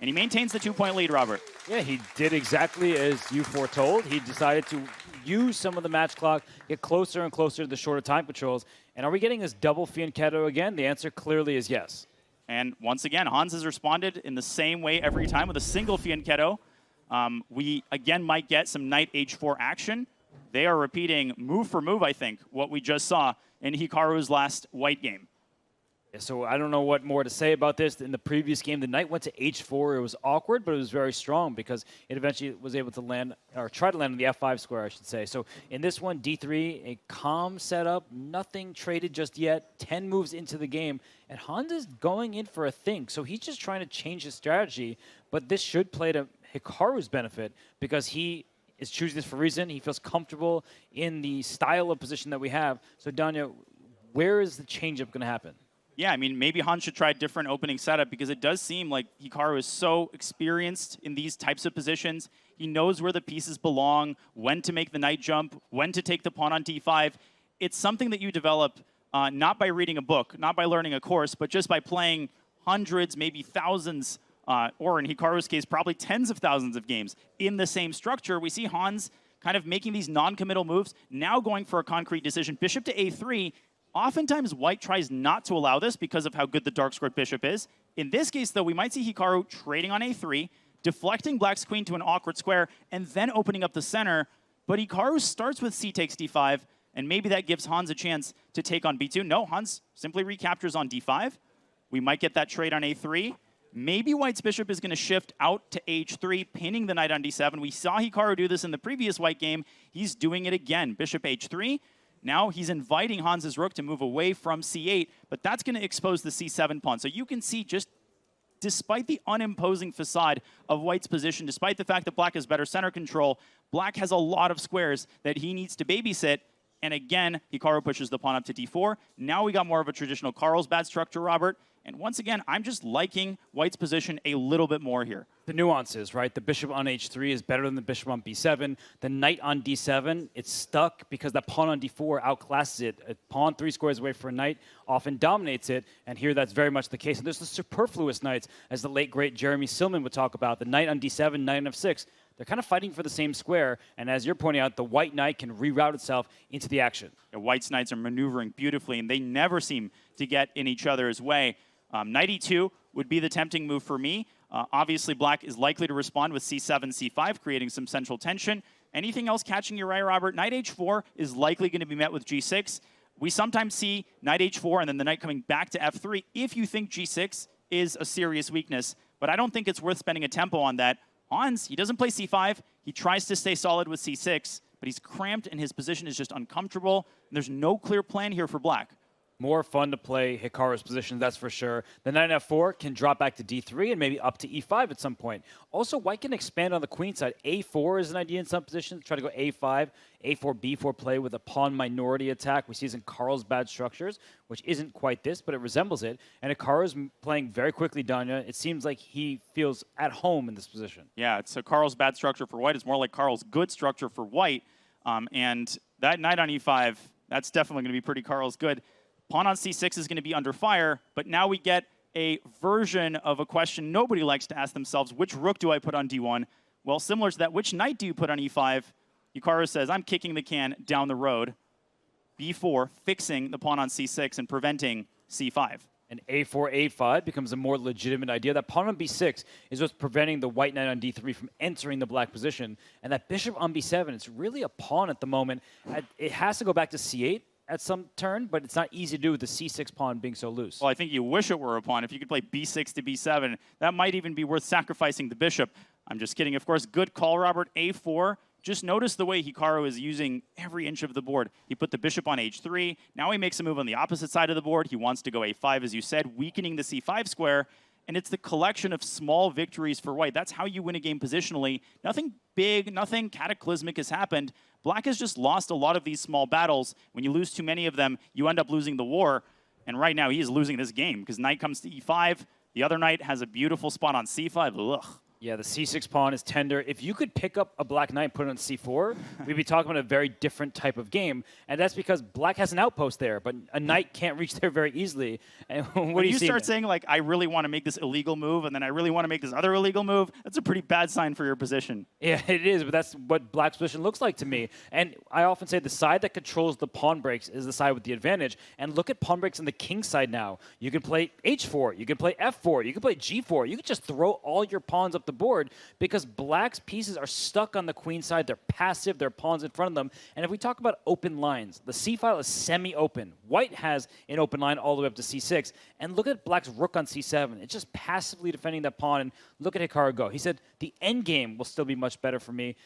and he maintains the 2-point lead, Robert. Yeah, he did exactly as you foretold. He decided to use some of the match clock, get closer and closer to the shorter time controls. And are we getting this double fianchetto again? The answer clearly is yes. And once again, Hans has responded in the same way every time with a single fianchetto. We, again, might get some knight h4 action. They are repeating move for move, I think, what we just saw in Hikaru's last white game. Yeah, so I don't know what more to say about this. In the previous game, the knight went to h4. It was awkward, but it was very strong because it eventually was able to land, or try to land on the f5 square, I should say. So in this one, d3, a calm setup, nothing traded just yet, 10 moves into the game, and Hans is going in for a think. So he's just trying to change his strategy, but this should play to Hikaru's benefit because he is choosing this for a reason. He feels comfortable in the style of position that we have. So, Danya, where is the changeup going to happen? Yeah, I mean, maybe Hans should try a different opening setup because it does seem like Hikaru is so experienced in these types of positions. He knows where the pieces belong, when to make the knight jump, when to take the pawn on d5. It's something that you develop not by reading a book, not by learning a course, but just by playing hundreds, maybe thousands, or in Hikaru's case, probably tens of thousands of games in the same structure. We see Hans kind of making these non-committal moves, now going for a concrete decision. Bishop to a3. Oftentimes, white tries not to allow this because of how good the dark-squared bishop is. In this case, though, we might see Hikaru trading on a3, deflecting black's queen to an awkward square, and then opening up the center. But Hikaru starts with c takes d5, and maybe that gives Hans a chance to take on b2. No, Hans simply recaptures on d5. We might get that trade on a3. Maybe white's bishop is going to shift out to h3, pinning the knight on d7. We saw Hikaru do this in the previous white game. He's doing it again. Bishop h3. Now he's inviting Hans's rook to move away from c8, but that's going to expose the c7 pawn. So you can see just despite the unimposing facade of white's position, despite the fact that black has better center control, black has a lot of squares that he needs to babysit. And again, Hikaru pushes the pawn up to d4. Now we got more of a traditional Carlsbad structure, Robert. And once again, I'm just liking white's position a little bit more here. The nuances, right? The bishop on h3 is better than the bishop on b7. The knight on d7, it's stuck because that pawn on d4 outclasses it. A pawn 3 squares away for a knight often dominates it, and here that's very much the case. And there's the superfluous knights, as the late, great Jeremy Silman would talk about. The knight on d7, knight on f6. They're kind of fighting for the same square, and as you're pointing out, the white knight can reroute itself into the action. The white's knights are maneuvering beautifully, and they never seem to get in each other's way. Knight e2 would be the tempting move for me. Obviously, black is likely to respond with c7, c5, creating some central tension. Anything else catching your eye, Robert? Knight h4 is likely going to be met with g6. We sometimes see knight h4 and then the knight coming back to f3 if you think g6 is a serious weakness. But I don't think it's worth spending a tempo on that. Hans, he doesn't play c5. He tries to stay solid with c6, but he's cramped and his position is just uncomfortable. And there's no clear plan here for black. More fun to play Hikaru's position, that's for sure. The knight f4 can drop back to d3 and maybe up to e5 at some point. Also, white can expand on the queen side. a4 is an idea in some positions. Try to go a5, a4, b4 play with a pawn minority attack. We see this in Carlsbad structures, which isn't quite this, but it resembles it. And Hikaru's playing very quickly, Danya. It seems like he feels at home in this position. Yeah, it's a Carlsbad structure for white. It's more like Carl's good structure for white. And that knight on e5, that's definitely going to be pretty Carl's good. Pawn on c6 is going to be under fire, but now we get a version of a question nobody likes to ask themselves: which rook do I put on d1? Well, similar to that, which knight do you put on e5? Hikaru says, I'm kicking the can down the road. b4, fixing the pawn on c6 and preventing c5. And a4, a5 becomes a more legitimate idea. That pawn on b6 is what's preventing the white knight on d3 from entering the black position. And that bishop on b7, it's really a pawn at the moment. It has to go back to c8 at some turn, but it's not easy to do with the c6 pawn being so loose. Well, I think you wish it were a pawn. If you could play b6 to b7, that might even be worth sacrificing the bishop. I'm just kidding. Of course, good call, Robert. a4. Just notice the way Hikaru is using every inch of the board. He put the bishop on h3. Now he makes a move on the opposite side of the board. He wants to go a5, as you said, weakening the c5 square. And it's the collection of small victories for white. That's how you win a game positionally. Nothing big, nothing cataclysmic has happened. Black has just lost a lot of these small battles. When you lose too many of them, you end up losing the war. And right now, he is losing this game because knight comes to e5. The other knight has a beautiful spot on c5. Ugh. Yeah, the c6 pawn is tender. If you could pick up a black knight and put it on c4, we'd be talking about a very different type of game. And that's because black has an outpost there, but a knight can't reach there very easily. And what do you see? start saying, like, I really want to make this illegal move, and then I really want to make this other illegal move, that's a pretty bad sign for your position. Yeah, it is, but that's what black's position looks like to me. And I often say the side that controls the pawn breaks is the side with the advantage. And look at pawn breaks on the king side now. You can play h4, you can play f4, you can play g4. You can just throw all your pawns up the board because black's pieces are stuck on the queen side. They're passive. They're pawns in front of them. And if we talk about open lines, the c file is semi-open. White has an open line all the way up to c6. And look at black's rook on c7. It's just passively defending that pawn. And look at Hikaru go. He said, the end game will still be much better for me.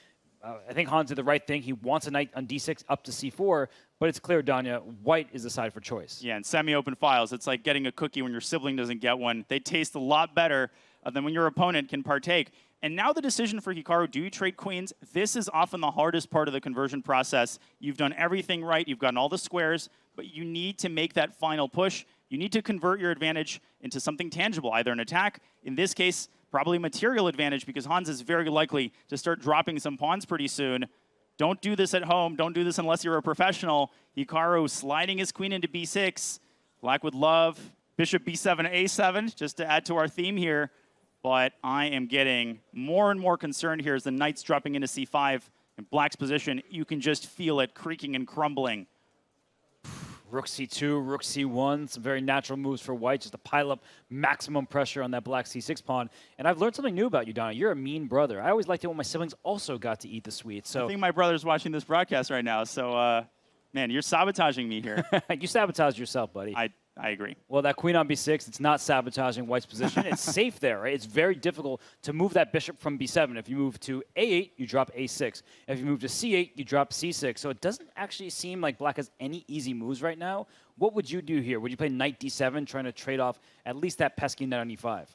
I think Hans did the right thing. He wants a knight on d6 up to c4, but it's clear, Danya, white is the side for choice. Yeah, and semi-open files, it's like getting a cookie when your sibling doesn't get one. They taste a lot better than when your opponent can partake. And now the decision for Hikaru, do you trade queens? This is often the hardest part of the conversion process. You've done everything right. You've gotten all the squares, but you need to make that final push. You need to convert your advantage into something tangible, either an attack. In this case, probably material advantage, because Hans is very likely to start dropping some pawns pretty soon. Don't do this at home. Don't do this unless you're a professional. Hikaru sliding his queen into b6. Black would love bishop b7, a7, just to add to our theme here. But I am getting more and more concerned here as the knight's dropping into c5. In black's position, you can just feel it creaking and crumbling. Rook c2, rook c1, some very natural moves for white, just to pile up maximum pressure on that black c6 pawn. And I've learned something new about you, Donna. You're a mean brother. I always liked it when my siblings also got to eat the sweets. So I think my brother's watching this broadcast right now, so man, you're sabotaging me here. You sabotaged yourself, buddy. I agree. Well, that queen on b6, it's not sabotaging white's position. It's safe there, right? It's very difficult to move that bishop from b7. If you move to a8, you drop a6. If you move to c8, you drop c6. So it doesn't actually seem like black has any easy moves right now. What would you do here? Would you play knight d7, trying to trade off at least that pesky knight on e5?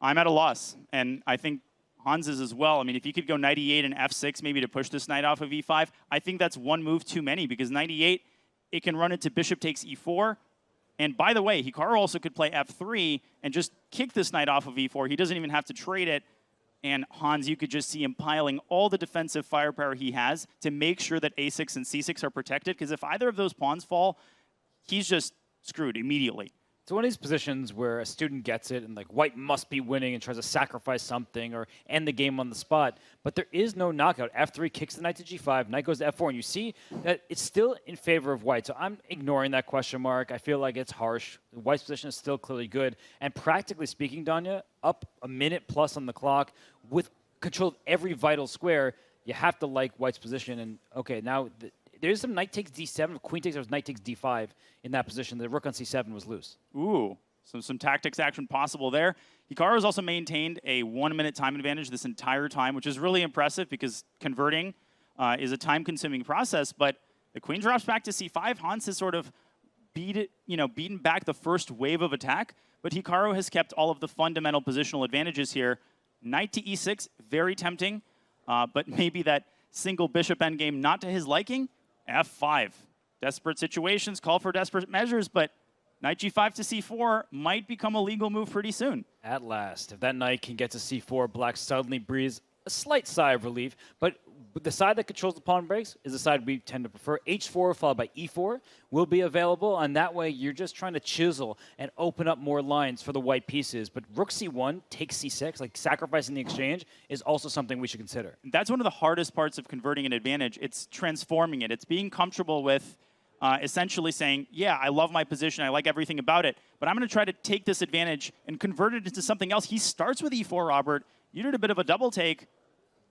I'm at a loss, and I think Hans is as well. I mean, if you could go knight e8 and f6 maybe to push this knight off of e5, I think that's one move too many, because knight e8, it can run into bishop takes e4. And by the way, Hikaru also could play f3 and just kick this knight off of e4. He doesn't even have to trade it. And Hans, you could just see him piling all the defensive firepower he has to make sure that a6 and c6 are protected. Because if either of those pawns fall, he's just screwed immediately. It's one of these positions where a student gets it and like white must be winning and tries to sacrifice something or end the game on the spot. But there is no knockout. F3 kicks the knight to g5, knight goes to f4, and you see that it's still in favor of white. So I'm ignoring that question mark. I feel like it's harsh. The white's position is still clearly good. And practically speaking, Danya, up a minute plus on the clock with control of every vital square, you have to like white's position. And okay, now there's some knight takes d7, queen takes, there's knight takes d5 in that position. The rook on c7 was loose. Ooh, so some tactics action possible there. Hikaru has also maintained a 1 minute time advantage this entire time, which is really impressive because converting is a time-consuming process. But the queen drops back to c5. Hans has sort of beaten back the first wave of attack, but Hikaru has kept all of the fundamental positional advantages here. Knight to e6, very tempting, but maybe that single bishop endgame not to his liking. f5. Desperate situations call for desperate measures, but knight g5 to c4 might become a legal move pretty soon. At last. If that knight can get to c4, black suddenly breathes a slight sigh of relief. But the side that controls the pawn breaks is the side we tend to prefer. h4 followed by e4 will be available, and that way you're just trying to chisel and open up more lines for the white pieces. But rook c1 takes c6, like sacrificing the exchange, is also something we should consider. That's one of the hardest parts of converting an advantage. It's transforming it. It's being comfortable with essentially saying, yeah, I love my position, I like everything about it, but I'm going to try to take this advantage and convert it into something else. He starts with e4, Robert. You did a bit of a double take.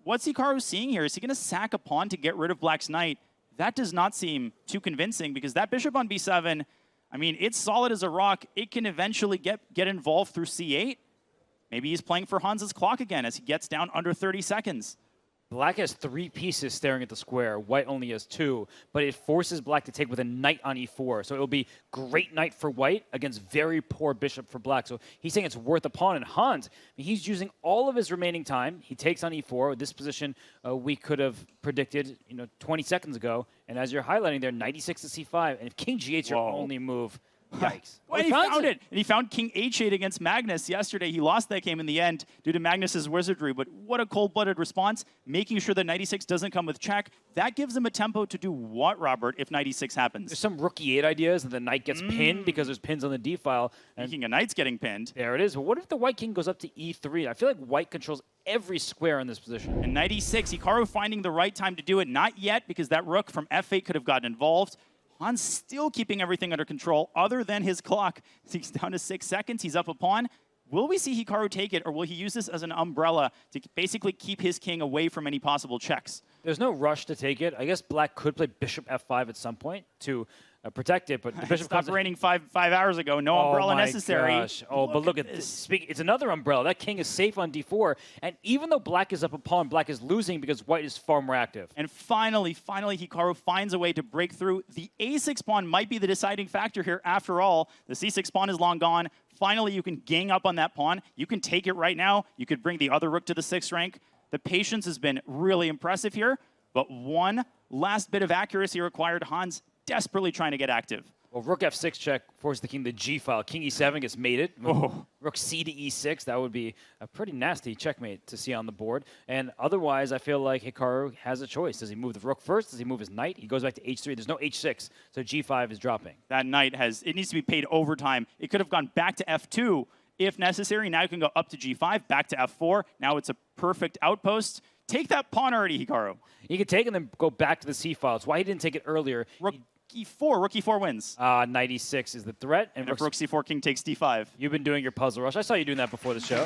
What's Hikaru seeing here? Is he going to sack a pawn to get rid of black's knight? That does not seem too convincing, because that bishop on b7, I mean, it's solid as a rock. It can eventually get involved through c8. Maybe he's playing for Hans's clock again as he gets down under 30 seconds. Black has 3 pieces staring at the square. White only has 2, but it forces black to take with a knight on e4. So it'll be great knight for white against very poor bishop for black. So he's saying it's worth a pawn. And Hans, he's using all of his remaining time. He takes on e4. This position we could have predicted 20 seconds ago. And as you're highlighting there, knight e6 to c5. And if king g8 is your only move, Yikes. Well, he found it. And he found King H8 against Magnus yesterday. He lost that game in the end due to Magnus's wizardry. But what a cold-blooded response, making sure that 96 doesn't come with check. That gives him a tempo to do what, Robert, if 96 happens? There's some rook e8 ideas, and the knight gets pinned because there's pins on the d file. And Thinking a knight's getting pinned. there it is. But what if the white king goes up to e3? I feel like white controls every square in this position. And 96, Hikaru finding the right time to do it. Not yet, because that rook from f8 could have gotten involved. Hans still keeping everything under control other than his clock. He's down to 6 seconds. He's up a pawn. Will we see Hikaru take it, or will he use this as an umbrella to basically keep his king away from any possible checks? There's no rush to take it. I guess black could play bishop f5 at some point to protect it, but the bishop Stopped raining five hours ago. No umbrella necessary. Gosh. Oh, but look at this. It's another umbrella. That king is safe on d4, and even though black is up a pawn, black is losing because white is far more active. And finally, Hikaru finds a way to break through. The a6 pawn might be the deciding factor here after all. The c6 pawn is long gone. Finally, you can gang up on that pawn. You can take it right now. You could bring the other rook to the 6th rank. The patience has been really impressive here, but one last bit of accuracy required. Hans desperately trying to get active. Well, rook f6 check forces the king to g file. King e7 gets mated. Oh. Rook c to e6. That would be a pretty nasty checkmate to see on the board. And otherwise, I feel like Hikaru has a choice. Does he move the rook first? Does he move his knight? He goes back to h3. There's no h6, so g5 is dropping. That knight it needs to be paid overtime. It could have gone back to f2 if necessary. Now you can go up to g5, back to f4. Now it's a perfect outpost. Take that pawn already, Hikaru. He could take it and then go back to the c file. It's why he didn't take it earlier. Rook e4 wins. Knight e6 is the threat. And if rook c4, king takes d5. You've been doing your puzzle rush. I saw you doing that before the show.